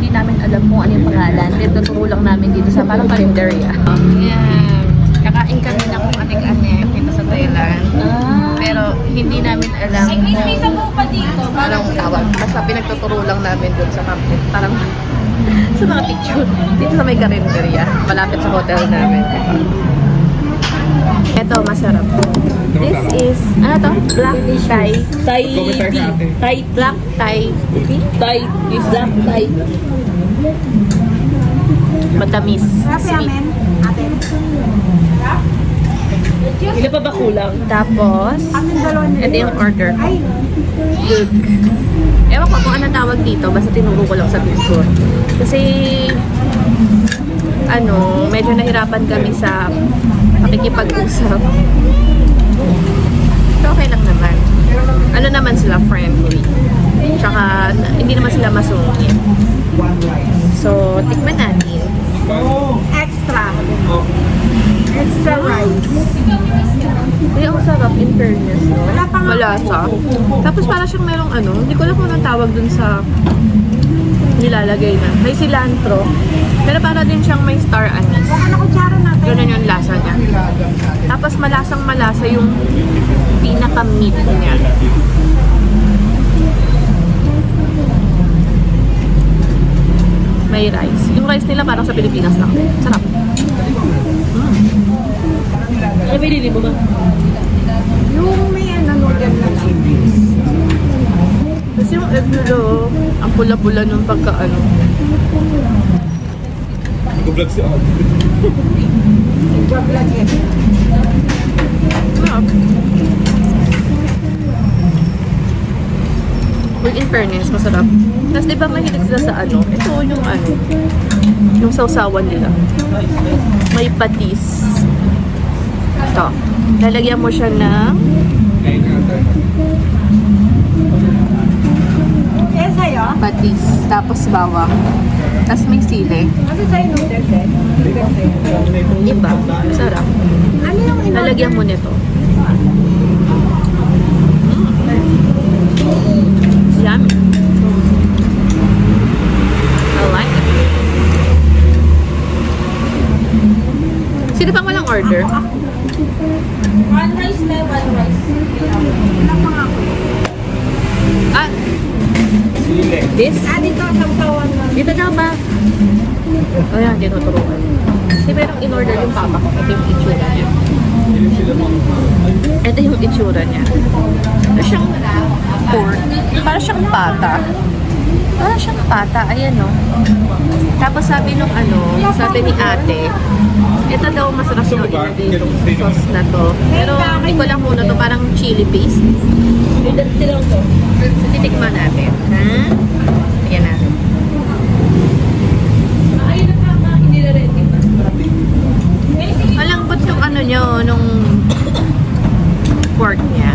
hindi namin alam kung ano yung pangalan. Kaya tuturo lang namin dito sa parang karinderya. Yan. Kakain kami ng kung anik-anik dito sa Thailand. Pero hindi namin alam kung anong tawag. Basta pinagtuturo lang namin dun sa kapit. Parang sa mga picture. Dito sa may karinderya. Malapit sa hotel namin. Ito, masarap. This is, ano to? Black Thai. Thai tea. Thai, black Thai tea. Thai, black Thai. Matamis. Sweet. Ilan pa ba kulang? Tapos, ito yung order. Good. Ewan ko kung anong tawag dito. Basta tinuro ko lang sa picture. Kasi, medyo nahirapan kami sa pakikipag-usap. So, okay lang naman. Ano naman sila, friendly. Tsaka, hindi naman sila masungit. So, tikman natin. Extra. Extra rice. Uy, ang sarap in fairness, no? Wala pa nga. Malasa. Tapos para siyang merong hindi ko alam kung anong tawag dun sa nilalagay na. May cilantro. Pero para din siyang may star anise. Baka na kutsara natin. Ganun yung lasa niya. Tapos malasang malasa yung pinaka-meat niya. May rice. Yung rice nila parang sa Pilipinas lang. Sarap. Ano ba mo ba? Yung may noodle na lang. Kasi yung egg nila, ang pula-pula nung pagka-ano. Nag-vlog si Ate. Nag-vlog eh. Sarap. Well, in fairness, masarap. Tapos di ba mahilig sila sa ito yung sausawan nila. May patis. Ito. Lalagyan mo siya ng Eh, sa'yo? patis, tapos bawang. Tapos may sili. Ano sa'yo noodle din? Iba. Sarap. Ano yung Lalagyan mo nito. Yummy. I like it. Sino pang walang order? One rice na, one rice. Wala pa nga ako. Ah, Sile. this? Dito, sasawan na. Dito na ba? O yan, tinuturuan. Kasi merong in-order yung papa ko. Ito yung itsura niya. Ito yung itsura niya. Ito siyang pork. Para siyang pata. Para siyang pata. Ayan, no? Tapos sabi nung sabi ni ate, ito daw masarap yung ilagay yung sauce na to. Pero hindi ko lang muna to, parang chili paste. Titikman natin. Ha? Ayan na. Malambot yung nyo, nung pork niya.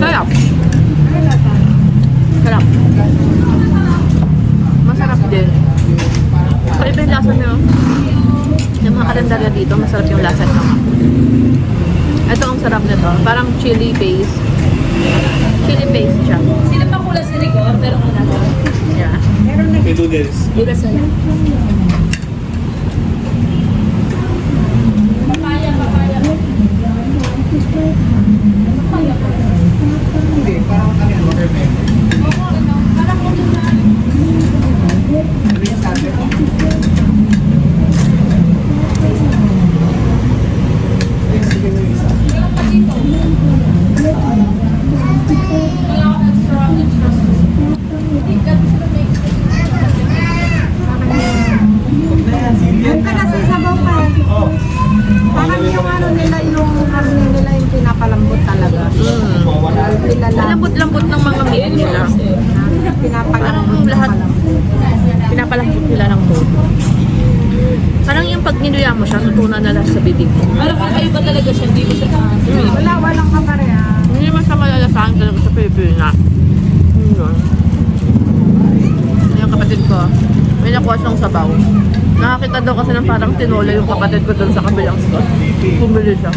Sarap. Sarap. Masarap din. Kaya ba yung lasa nyo? Yung mga kalendarya dito, masarap yung lasa nyo. Ito ang sarap nito. Parang chili paste. Chili paste siya. Sino pa kula si Rigor? Pero kung natin. Yeah. Meron na. May noodles. Iba sila. Papaya, papaya. Hindi, parang watermelon. Parang kung ito na. Ano yung sabi? Sige mo yung isa. Yung pinasisabaw pa. Parang yung nila, yung karne nila yung pinapalambot talaga. Lambot-lambot ng mga meat nila. Parang lahat pinapalambot nila ng todo. Parang yung pag niluya mo siya, tutunan na lang sa bibig mo. Alam ko kayo ba talaga siya? Hindi mo siya Walang kapareha. Hindi naman siya malalasahan talaga sa Pilipinas. Yun. Yung kapatid ko, may nakuha siyang sabaw. Nakakita daw kasi ng parang tinola yung kapatid ko dun sa kabilang store. Pumili siya.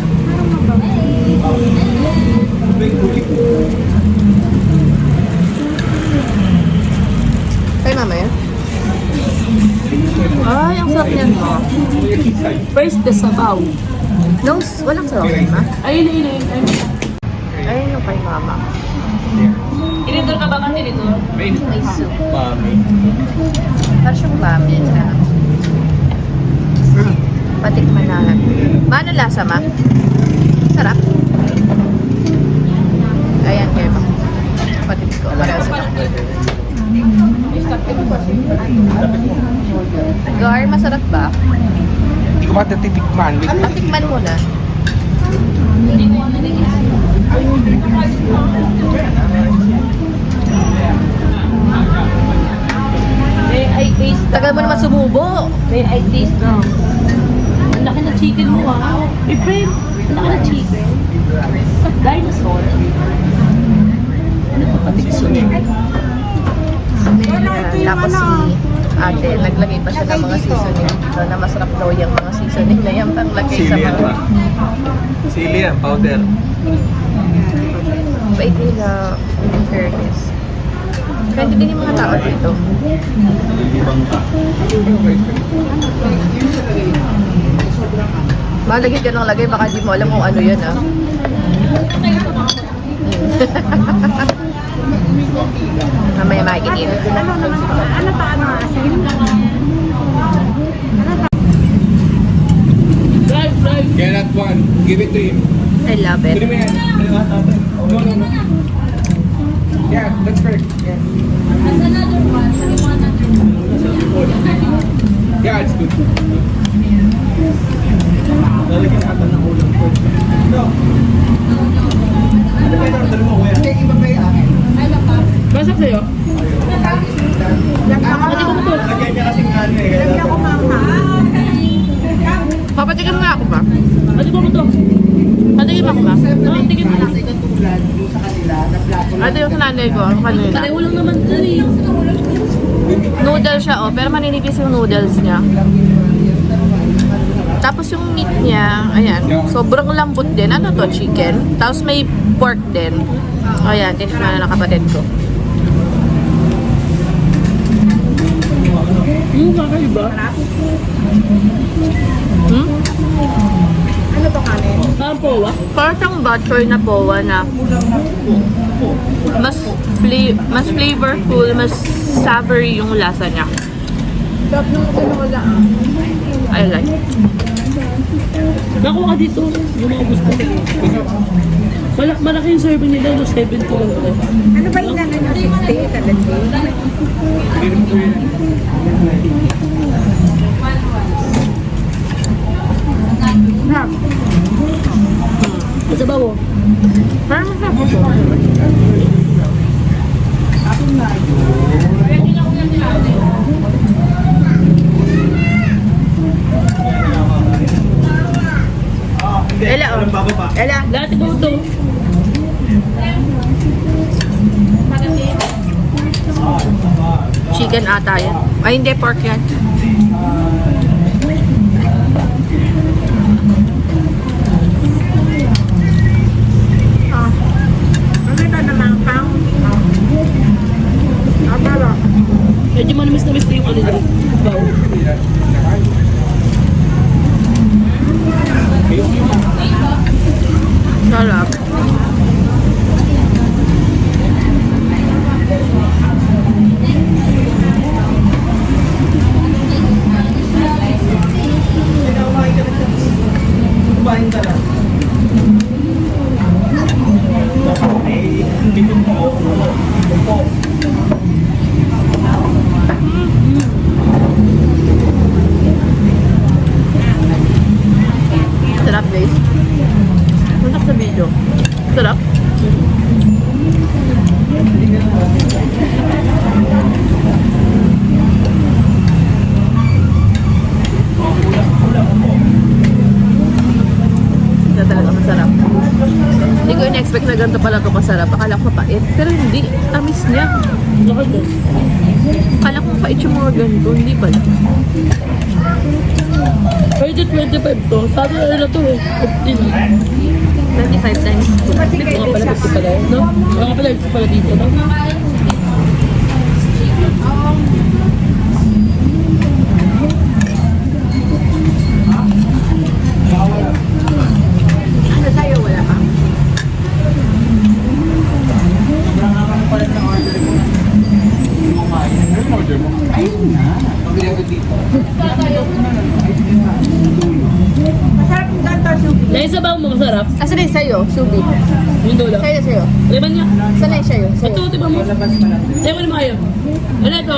Kay mama yan? Ay, ang sarap niyan mo. First, the sabaw. No, walang sabaw, ma. Ayun. Ayun yung kay mama. Tinidor ka ba ka tinidor? May May soup. mami. Parang siyang ramen na. Patikman na. Paano lasa, ma? Sarap. Ayan, kayo ba? Patik ko. Pareho sarap. Gar, masarap ba? Hindi ko matatitikman. Patikman mo na. May I taste. Tagal mo naman sumubo. May I taste now. Ang laki ng chicken mo ah. Eh, friend, ang laki ng chicken. Dinosaur. Ano pa pati ko? Tapos si ate, naglagay pa siya ng mga seasoning dito na masarap daw yung mga seasoning na yan panglagay sa Sili yan mga... ba? Sili yan, powder. Bait nila, in fairness. Kandi din yung mga tao dito. Malagay ka ng lagay, baka di mo alam kung ano yan ah. Mamaya makikinig. Ano to, ano, asin? Drive. Get that one. Give it to him. I love it. Pwede mo yan. No. Yeah, that's correct. Yeah. Yeah, it's good. Lalagyan natin ng ulam ko. No. Ano ba yung dalawa ko yan? Iba pa yan. Basap sa'yo? Lagyan niya kasing ano eh. Lagyan ko mama. Papatikim nga ako ba? Ano ba mo to? Patikim ako ba? Oo, tigil mo lang. Ito yung nanay ko, ang kanina. Pareho lang naman dyan eh. Noodle siya oh, pero maninipis yung noodles niya. Tapos yung meat niya, ayan, sobrang lambot din. Ano to, chicken? Tapos may pork din. Ayan, tikman na ng kapatid ko. Kakaiba. Ano to kanin? Parang powa. Parang siyang butcher na powa na mas flavorful, mas savory yung lasa niya. Sarap nung tinola. I like it. Nakuha ka dito. Yung mga gusto ko. Malaki yung serving nila. 70 lang ito. Ano ba yung nanan yung 60? 70? Sarap. Sa bawo. Parang masarap. Ela, oh. Ela. Lahat ko ito. Chicken ata yan. Ay, hindi, pork yan. Ano ito naman pang? Abala. Medyo manamis na miss yung ano nila. Bawo. Sarap. Kumain ka lang. Sarap, guys. Masarap sa video. Sarap. Ito talaga masarap. Hindi ko in-expect na ganito pala ito masarap. Akala ko mapait. Pero hindi. Tamis niya. Lakad doon. Akala ko mapait yung mga ganito. Hindi pala. Pwede 25 to. Sabi na to eh. 15. 25 times 2. Mga pala 50 pala eh. No? Mga pala 50 pala dito. No? Ano sa'yo, wala ka? Masarap yung ganito, subi. Naisabaw mo, masarap. Asan yung sa'yo? Subi. Yung dulo. Sa'yo. Liman niya. Saan yung sa'yo? Ito, tiba mo. Sa'yo mo naman kayo. Ano ito?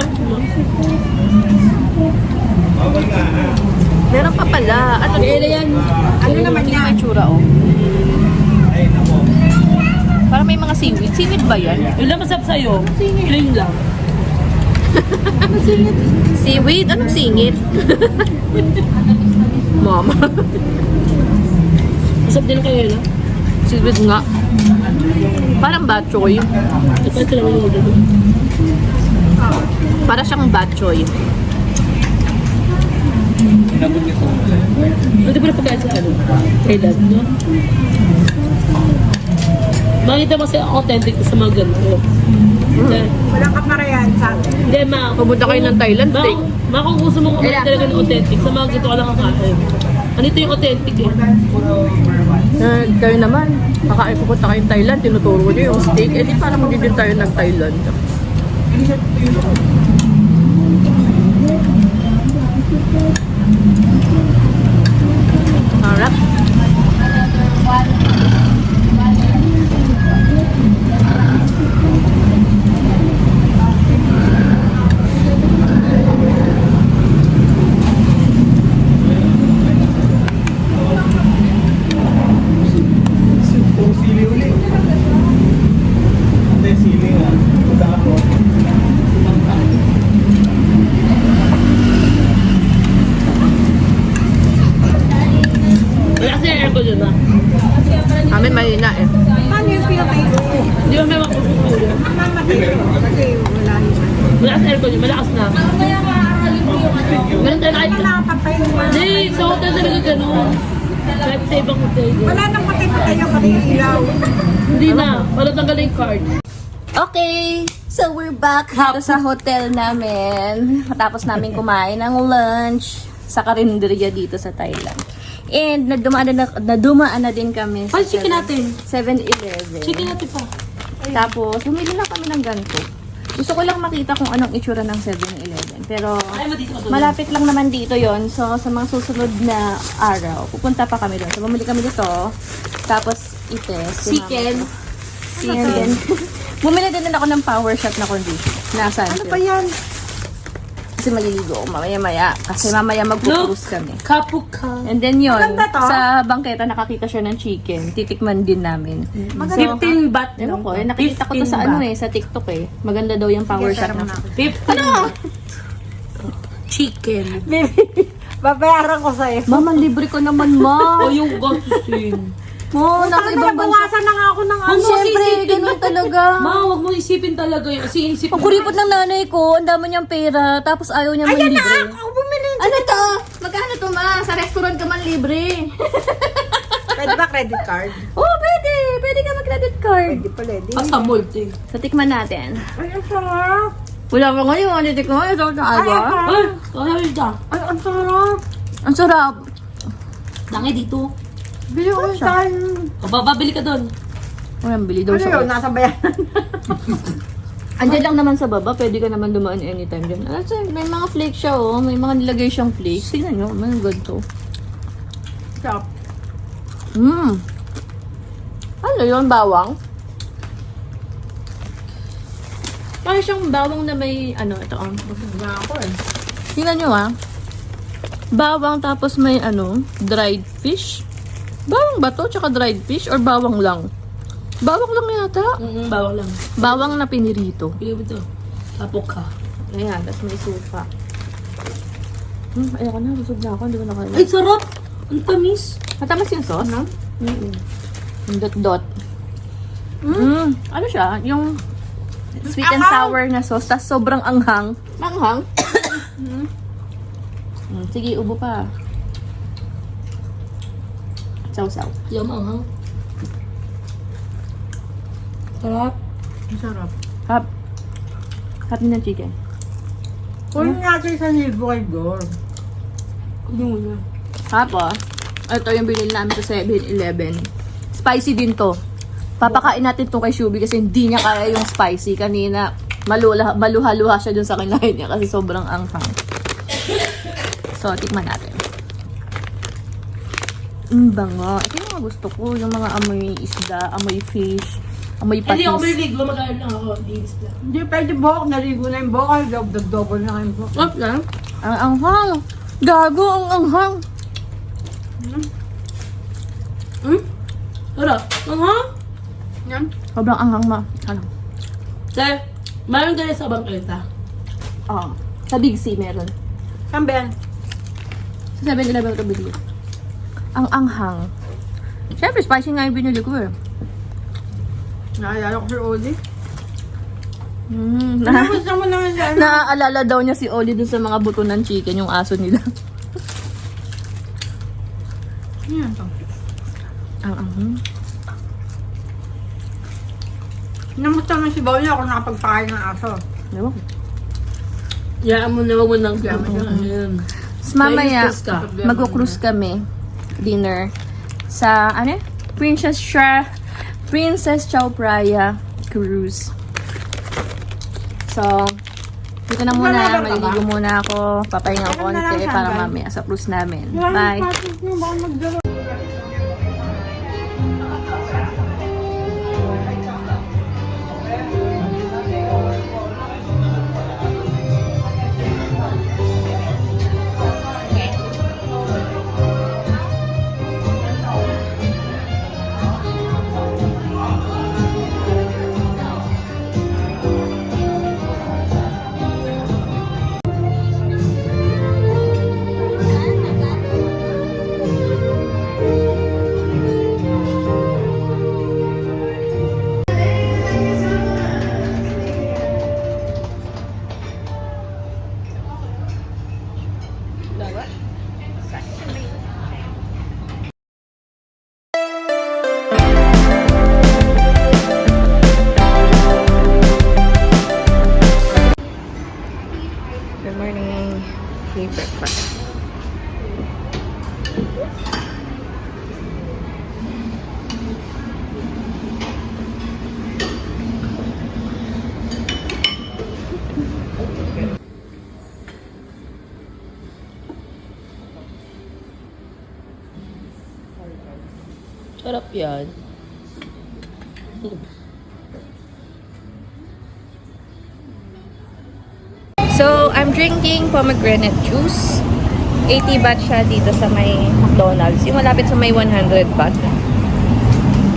Meron pa pala. Ano Kaya yan. Ano naman Hindi yan? may tsura, oh. Parang may mga seaweed. Seaweed ba yan? Yung lang masarap sa'yo. Plain lang. Seaweed? Anong singit? Mama. Masarap din kayo na. Seaweed nga. Parang batchoy. Ito ito lang yung dulo. Para siyang batchoy. Inabot nito. Pwede pa na pagkain sa ano? Thailand, no? Makita mo sa authentic sa mga ganito. Walang kaparayan sa atin. Hindi, Pumunta kayo ng Thailand, steak. Kung gusto mo kumain talaga ng authentic, sa mga ganito ka lang kakain. Ano ito yung authentic eh? Kayo naman, pupunta kayo ng Thailand, tinuturo nyo yung steak. Eh di parang hindi din tayo ng Thailand. Harap. Kung sili ulit. Hindi, sili nga. Punta ako. Wala kasi yung aircon yun ah. Amin mahina eh. Paano yung pinatay? Hindi mo may makukulo. Mamatay ko kasi wala naman. Wala kasi aircon yun, malakas na. Ganun tayo kahit. Wala ka patay naman. Hindi, sa hotel talaga ganun. Kahit sa ibang hotel. Wala nang patay-patay yung pati yung ilaw. Hindi na, para tanggalin yung card. Okay, so we're back dito sa hotel namin. Matapos namin kumain ng lunch sa karinderya dito sa Thailand. And nadumaan na din kami sa Ay, chicken natin. 7-Eleven. Chicken natin pa. Tapos, bumili lang kami ng ganito. Gusto ko lang makita kung anong itsura ng 7-Eleven. Pero, Ay, dito ka doon. malapit lang naman dito yon. So, sa mga susunod na araw, pupunta pa kami doon. So, bumili kami dito. Tapos, itest. Chicken. Chicken. Bumili din ako ng power shot na conditioner. Nasaan? Ano pa yan? Kasi maliligo ako mamaya-maya. Kasi mamaya mag-cruise kami. Kapuka. And then yun, Maganda to. sa bangketa nakakita siya ng chicken. Titikman din namin. Maganda. 15 baht Ewan lang. ko, nakikita ko to sa ano eh, sa TikTok eh. Maganda daw yung power shot na. 15 baht. Chicken. Babayaran ko sa'yo. Mama, libre ko naman, ma. O yung gastusin. Mo, nasa ibang bansa. Bawasan na nga ako ng ano. Siyempre, ganun talaga. Ma, huwag mo isipin talaga yun. Kasi isipin Ang kuripot ng nanay ko, ang dami niyang pera, tapos ayaw niya man Ayan na! libre. Ako bumili. Ano to? Magkano to, ma? Sa restaurant ka man libre. Pwede ba credit card? Oh, pwede. Pwede ka mag-credit card. Pwede pala. Di. Basta multi. So, tikman natin. Ay, ang sarap. Wala pa ngayon, titikman ko. Ito na Ay, alba. Ay, kahawin ka. Ay, ang sarap. Ang sarap. Dangi dito. Bili ko saan. Bababili ka doon. Walang bili daw Ano sa yun? Nasa bayanan. Andiyan lang naman sa baba, pwede ka naman dumaan anytime dyan. Also, may mga flakes siya, oh. May mga nilagay siyang flakes. Tingnan nyo, may good to. Sarap. Ano yun, bawang? Parang siyang bawang na may, ano, ito, Wala ako eh. tingnan nyo, ah. Bawang tapos may, ano, dried fish. Bawang ba to? Tsaka dried fish? Or bawang lang? Bawang lang yata. Bawang lang. Bawang na pinirito. Pili mo ito. Kapuka. Ayan, tapos may suka. Ayoko na, busog na ako. Hindi ko na kaya. Ay, sarap! Ang tamis. Matamas yung sauce, no? Yung dot-dot. Ano siya? Yung sweet and sour na sauce, tapos sobrang anghang. Anghang? Sige, ubo pa. Saw-saw. Yum, ha? Sarap. Ang sarap. Hap. Hap ng chicken. Kunin natin sa Nilboy Door. Tapos, ito yung binili namin sa 7-Eleven. Spicy din to. Papakain natin to kay Shubi kasi hindi niya kaya yung spicy. Kanina, maluha-luha siya dun sa kinain niya kasi sobrang anghang. So, tikman natin. Bango. Ito yung mga gusto ko. Yung mga amoy isda, amoy fish, amoy patis. Hindi ako maliligo, mag-aano lang ako. Dinis lang. Hindi pwede buhok, naligo na yung buhok. Ay, double na kayo buhok. What lang? Ang anghang. Gago, ang anghang. Sarap. Yan. Sobrang anghang ma. Ano? Sir, mayroon tayo sa bangketa. Oo. Sa Big C meron. Saan ba yan? Sa 7-Eleven ito binili. Ang anghang. Siyempre, spicy nga yung binili ko eh. Naalala ko si Oli. Mm, Gusto mo naman siya. naaalala daw niya si Oli dun sa mga buto ng chicken, yung aso nila. Yan to. Ang anghang. Namusta naman si Bawli ako nakapagpakain ng aso. Ewan ko. Yaan mo na, wag mo nang gamit yung ayun. Tapos mamaya, May cruise ka. mag-cruise kami. Dinner. Sa, ano yun? Princess Chow Praya Cruise. So, dito na muna. Wala ba Maliligo muna ako. Papahinga Ano na lang konti siya, para Dan? mamaya sa cruise namin. Bye! Good morning. Okay, breakfast. Sarap yan. So, I'm drinking pomegranate juice. 80 baht siya dito sa may McDonald's. Yung malapit sa may 100 baht.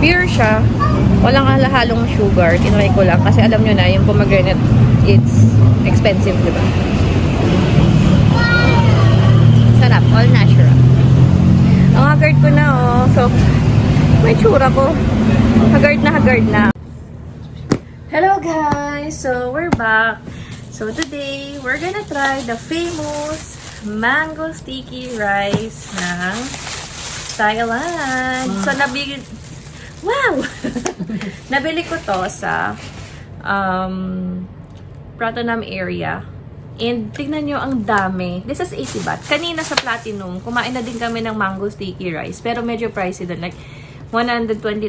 Pure siya. Walang halong sugar. Tinry ko lang. Kasi alam nyo na, yung pomegranate, it's expensive, di ba? Sarap. All natural. Ang haggard ko na, oh. So, may tsura ko. Haggard na. Hello, guys! So, we're back. So today, we're gonna try the famous mango sticky rice ng Thailand. So nabili ko to sa Pratunam area. And tignan nyo ang dami. This is 80 baht. Kanina sa Platinum, kumain na din kami ng mango sticky rice. Pero medyo pricey doon. Like 120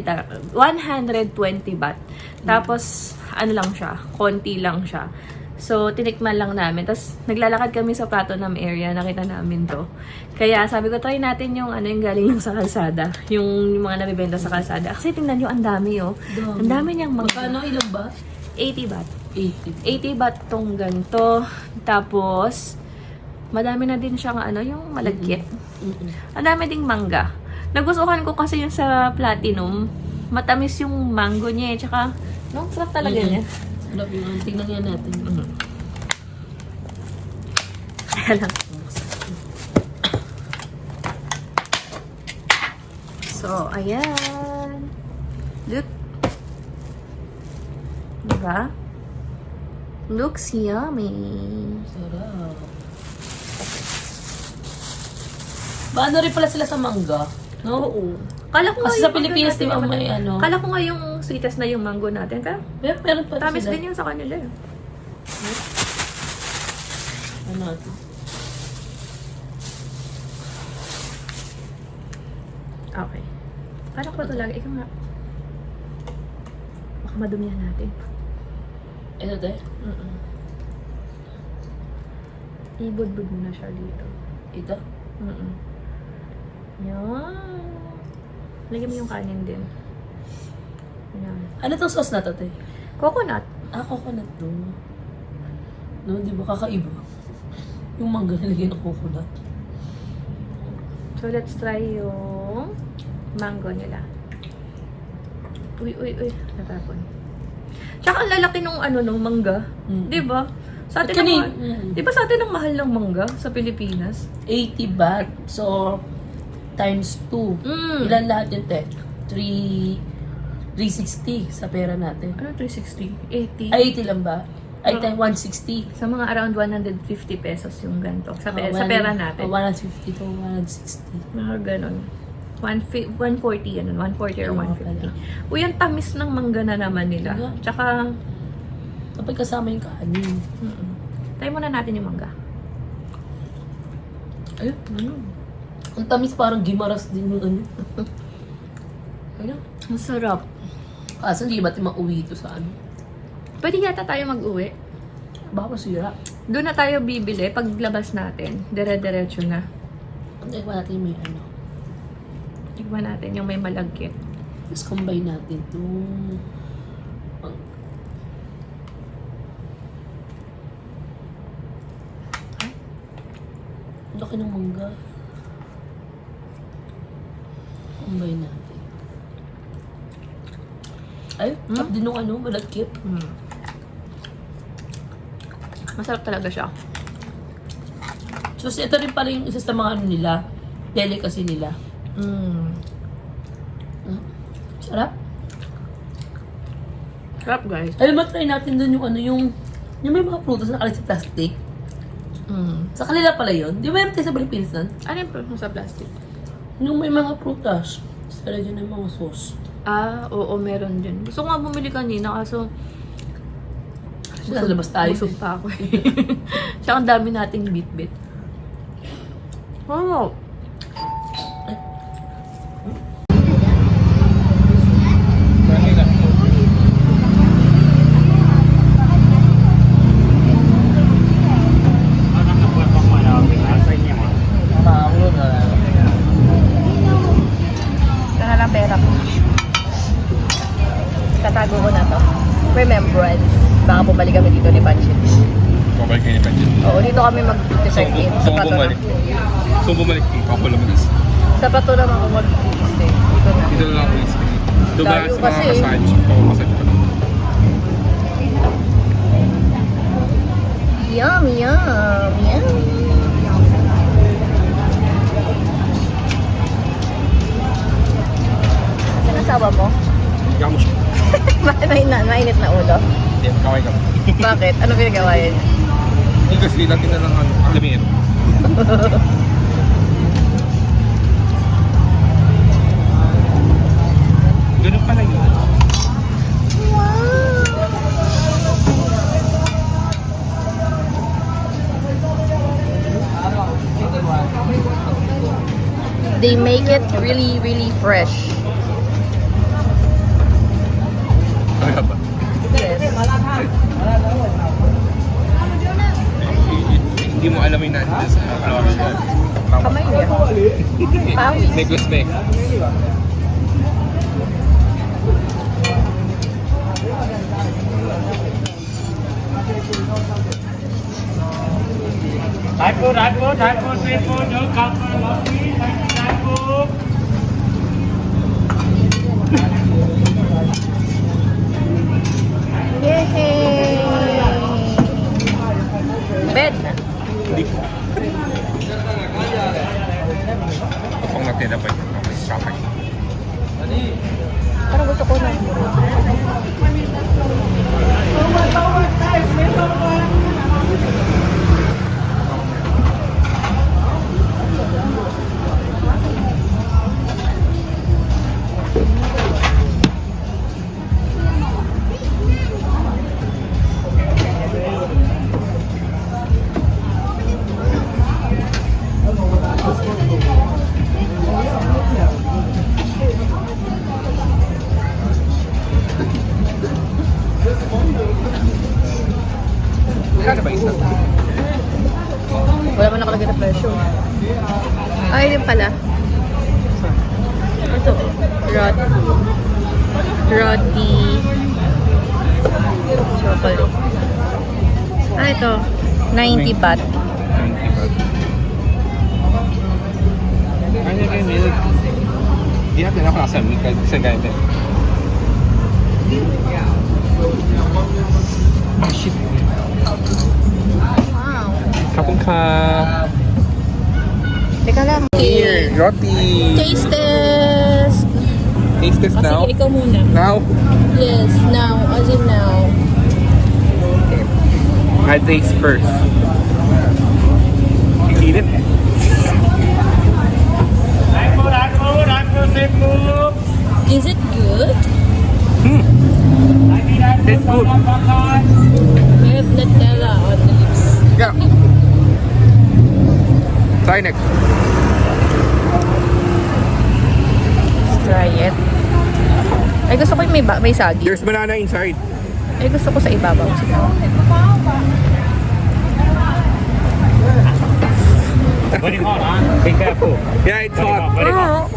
baht. Tapos, ano lang siya, konti lang siya. So, tinikman lang namin. Tapos, naglalakad kami sa Platinum area. Nakita namin to. Kaya, sabi ko, try natin yung ano yung galing lang sa kalsada. Yung mga nabibenta sa kalsada. Kasi tingnan nyo, ang dami, oh. Ang dami niyang mga... Magkano ilang ba? 80 baht. 80. 80 baht tong ganito. Tapos, madami na din siyang ano, yung malagkit. Ang dami ding mangga. Nagustuhan ko kasi yung sa Platinum. Matamis yung mango niya, eh. Tsaka, no, sarap talaga niya. Sarap yung tingnan nga natin. Ayan lang. So, ayan. Look. Diba? Looks yummy. Sarap. Paano rin pala sila sa mangga? Oo. Kala ko Kasi nga sa yung Pilipinas, mango di ba, natin, may ano? Kala ko nga yung sweetest na yung mango natin. Kaya, Meron pa tamis sila. din yun sa kanila. Eh. Ano natin? Okay. Paano ko ba ito lagi? Ikaw nga. Baka madumihan natin. Ito tayo? Ibudbud mo na siya dito. Ito? Yan. Lagyan mo yung kanin din. Yan. Ano tong sauce na to, te? Coconut. Coconut to. No, di ba kakaiba? Yung mangga nilagyan ng coconut. So, let's try yung mango nila. Uy. Natapon. Tsaka ang lalaki nung nung mangga. Di ba? Sa atin di ba sa atin ang mahal ng mangga sa Pilipinas? 80 baht. So, times 2. Ilan lahat yun, te? 360 sa pera natin. Ano 360? 80? Ay, 80 lang ba? Ay, tayo 160. Sa mga around 150 pesos yung ganito. Sa pera natin. 150 to 160. Mga ganon. 140 yan. 140 or 150. Uy, ang tamis ng mangga na naman nila. Yeah. Tsaka, Kapag kasama yung kanin. tayo muna natin yung mangga. Ayun. Ang tamis parang gimaras din yung ano. Ayun. Ang sarap. Kaso hindi ba't mauwi ito sa ano? Pwede yata tayo mag-uwi. Baka masira. Doon na tayo bibili. Paglabas natin, dire-diretso na. Hindi pa natin may ano. Tignan natin yung may malagkit. Tapos combine natin itong... Laki ng mangga. Combine natin. Ay, tap din nung ano, malagkit. Masarap talaga siya. So, ito rin pala yung isa sa mga ano nila. Delicacy nila. Sarap. Sarap, guys. Alam mo, try natin dun yung ano, yung may mga prutas na nakalit sa plastic. Sa kanila pala yun. Di ba yung tayo sa Pilipinas nun? Ano yung sa plastic? Yung may mga prutas. Tapos talagyan ng mga sauce. Ah, oo, meron din. Gusto ko nga bumili kanina, kaso Nasa labas tayo. busog pa ako eh. Tsaka ang dami nating bit-bit. Oh, ito na lang pera ko. Tatago ko na to. Remembrance. Baka bumalik kami dito ni Panchit. Babalik kayo ni Panjit. Oo, dito kami mag-check in. Sa Kung Pato na. bumalik. Kung bumalik, ako lang mag-isip. Sa Pato naman ako mag-stay. Dito na. Dito lang ako isip. Doon ba Layo sa mga kasi. massage? Oo, massage pa. Yum, yum, yum. Saan asawa mo? Ikaw mo siya. Bakit mainit na ulo? Hindi, kaway ka. Bakit? Ano pinagawa yun? Hindi kasi natin na lang ano, alamin. Ganun pala yun. They make it really, really fresh. Talaga ba? Yes. Hindi mo alam yung nandun sa Florida. Kamay niya. Pawis. Necklace ba eh? Thai food, street food, no comfort, lovely, Thai food. Yay! Bed na. Hindi ko. Kung natira pa yun, kakay. Parang gusto ko na. nakalagay na presyo. Ay, din pala. Ito. Roti. Chocolate. Ah, ito. 90 baht. 90 baht. Ano yung milk? Di natin ako nasa milk kasi ganyan. Ah, shit. Wow. Kapag ka... Teka lang. Here, roti. Taste test! Taste this now. Sige, ikaw muna. Now, Yes, now. As in now. I taste first. You eat it? Is it good? It's good. We have Nutella on the lips. Yeah. Try next. Let's try it. Ay, gusto ko yung may sagi. There's banana inside. Ay, gusto ko sa ibabaw. Sige. Very hot, huh? Be careful. Yeah, it's hot. Very hot.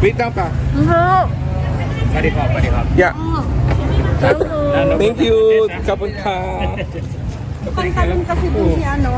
Wait lang pa. Very hot, very hot. Yeah. No, Thank you. Kapag ka. Pangtalon kasi po si ano.